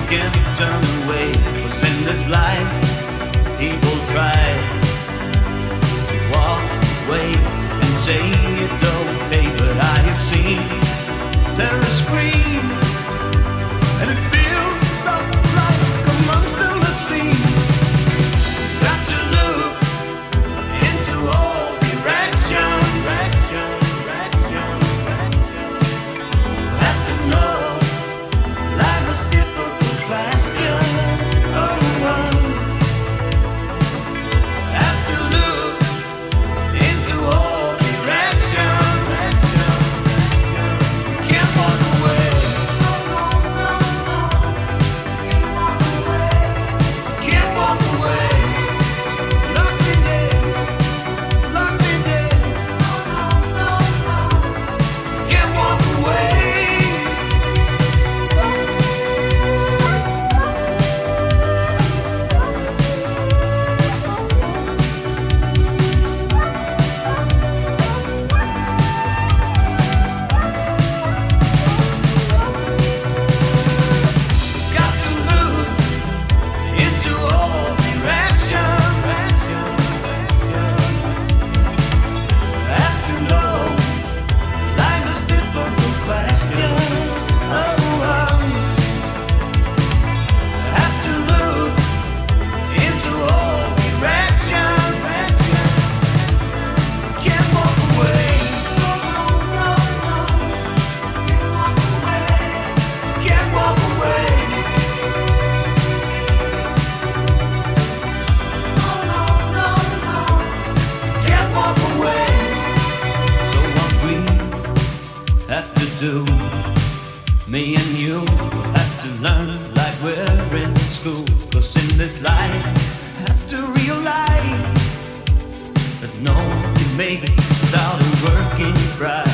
can't turn away. 'Cause in this life, people try to walk away and say it's okay, but I have seen terror scream, and it feels something like a monster machine. Got to look into all directions. Have to know life is difficult question. Oh, have to look into all directions. Can't walk away. Can't walk away. Locked in there. Locked in there. Can't walk away. Got to look into all directions. Have to know life is difficult question. Oh, have to look into all directions. Can't walk away. Can't walk away. Can't walk away. So what we have to do, me and you have to learn like we're in school. 'Cause in this life, have to realize that no one can make it without a working pride.